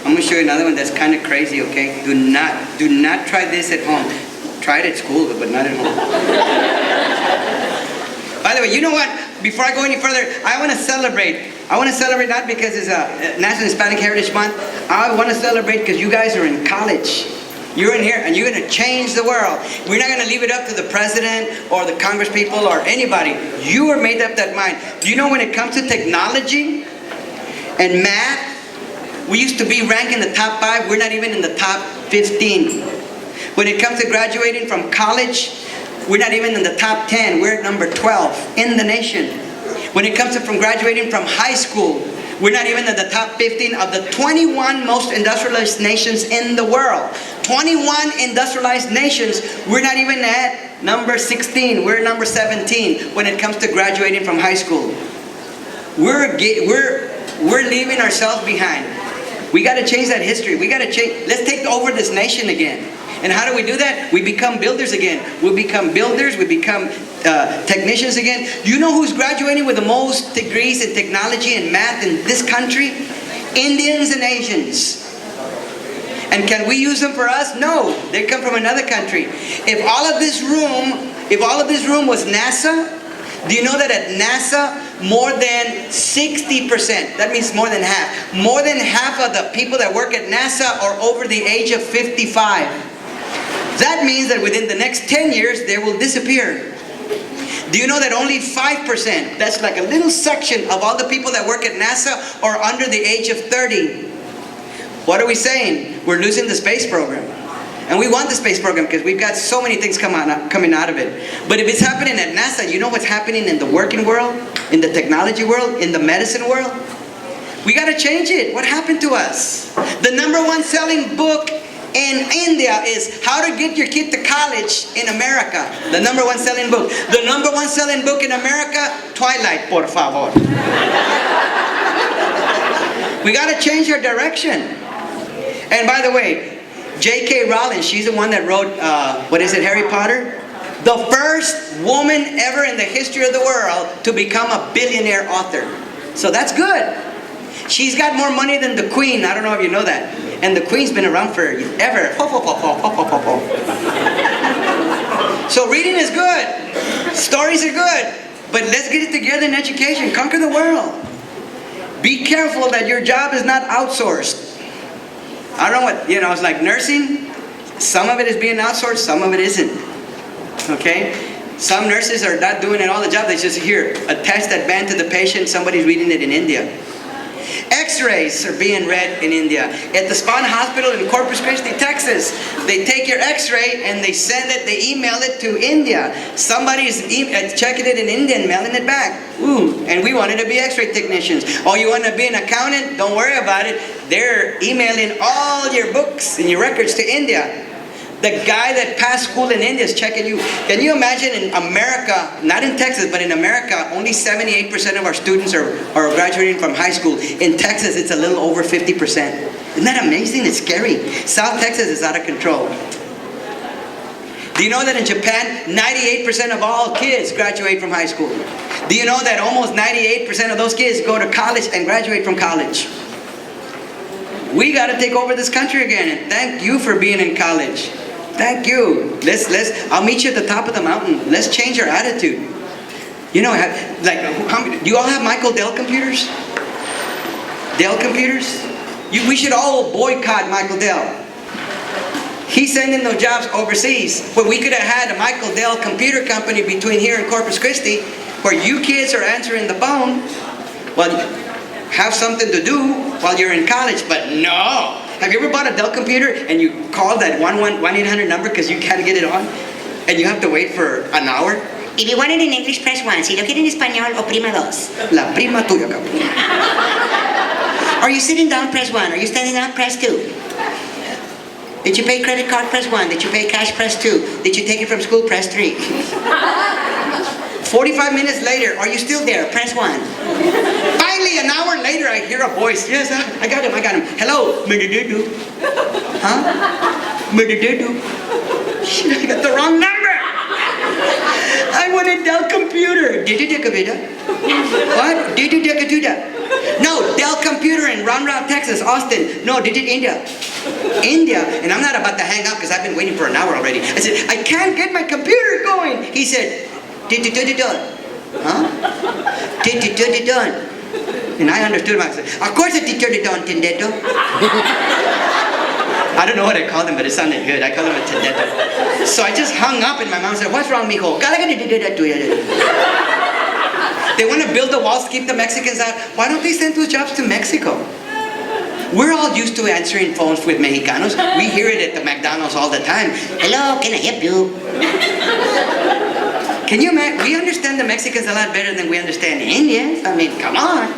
I'm gonna show you another one that's kind of crazy, okay? Do not try this at home. Try it at school, but not at home. By the way, you know what? Before I go any further, I want to celebrate. I want to celebrate not because it's a National Hispanic Heritage Month. I want to celebrate because you guys are in college. You're in here and you're going to change the world. We're not going to leave it up to the president or the congress people or anybody. You are made up that mind. Do you know when it comes to technology and math, we used to be ranked in the top 5. We're not even in the top 15. When it comes to graduating from college, we're not even in the top 10. We're at number 12 in the nation. When it comes to from graduating from high school, we're not even in the top 15 of the 21 most industrialized nations in the world. 21 industrialized nations, we're not even at number 16. We're number 17 when it comes to graduating from high school. We're leaving ourselves behind. We got to change that history. We got to change. Let's take over this nation again. And how do we do that? We become builders again. We become builders. We become technicians again. You know who's graduating with the most degrees in technology and math in this country? Indians and Asians. And can we use them for us? No. They come from another country. If all of this room was NASA, do you know that at NASA, more than 60%, that means more than half of the people that work at NASA are over the age of 55. That means that within the next 10 years, they will disappear. Do you know that only 5%, that's like a little section of all the people that work at NASA are under the age of 30? What are we saying? We're losing the space program. And we want the space program because we've got so many things coming out of it. But if it's happening at NASA, you know what's happening in the working world, in the technology world, in the medicine world? We got to change it. What happened to us? The #1 selling book in India is How to Get Your Kid to College in America. The #1 selling book. The #1 selling book in America, Twilight, por favor. We got to change our direction. And by the way, J.K. Rowling, she's the one that wrote, Harry Potter? The first woman ever in the history of the world to become a billionaire author. So that's good. She's got more money than the Queen. I don't know if you know that. And the Queen's been around forever. So reading is good. Stories are good. But let's get it together in education. Conquer the world. Be careful that your job is not outsourced. I don't know what, it's like nursing. Some of it is being outsourced, some of it isn't. Okay? Some nurses are not doing it all the job. They just attach that band to the patient. Somebody's reading it in India. X-rays are being read in India. At the Spahn Hospital in Corpus Christi, Texas, they take your X-ray and they send it, they email it to India. Somebody's checking it in India and mailing it back. Ooh, and we wanted to be X-ray technicians. Oh, you want to be an accountant? Don't worry about it. They're emailing all your books and your records to India. The guy that passed school in India is checking you. Can you imagine in America, not in Texas, but in America, only 78% of our students are graduating from high school. In Texas, it's a little over 50%. Isn't that amazing? It's scary. South Texas is out of control. Do you know that in Japan, 98% of all kids graduate from high school? Do you know that almost 98% of those kids go to college and graduate from college? We got to take over this country again, and thank you for being in college. Thank you. I'll meet you at the top of the mountain. Let's change our attitude. Do you all have Michael Dell computers? Dell computers? We should all boycott Michael Dell. He's sending those jobs overseas. But we could have had a Michael Dell computer company between here and Corpus Christi, where you kids are answering the phone. Well, have something to do while you're in college, but no. Have you ever bought a Dell computer and you called that 1-800 number because you can't get it on? And you have to wait for an hour? If you want it in English, press 1. Si lo quiere en español, oprima 2. La prima tuya, cabrón. Are you sitting down? Press 1. Are you standing up? Press 2. Did you pay credit card? Press 1. Did you pay cash? Press 2. Did you take it from school? Press 3. 45 minutes later, are you still there? Press 1. Finally, an hour later, I hear a voice. Yes, I got him. Hello. Huh? Shit, I got the wrong number. I want a Dell computer. What? No, Dell Computer in Round Round, Texas, Austin. No, digit India. India. And I'm not about to hang up because I've been waiting for an hour already. I said, I can't get my computer going. He said, done. Huh? Done. And I understood him. I said, of course it's done, Tindeto. I don't know what I called him, but it sounded good. I called him a Tindeto. So I just hung up and my mom said, what's wrong, mijo? They want to build the walls, keep the Mexicans out. Why don't they send those jobs to Mexico? We're all used to answering phones with Mexicanos. We hear it at the McDonald's all the time. Hello, can I help you? Can you imagine? We understand the Mexicans a lot better than we understand the Indians. I mean, come on.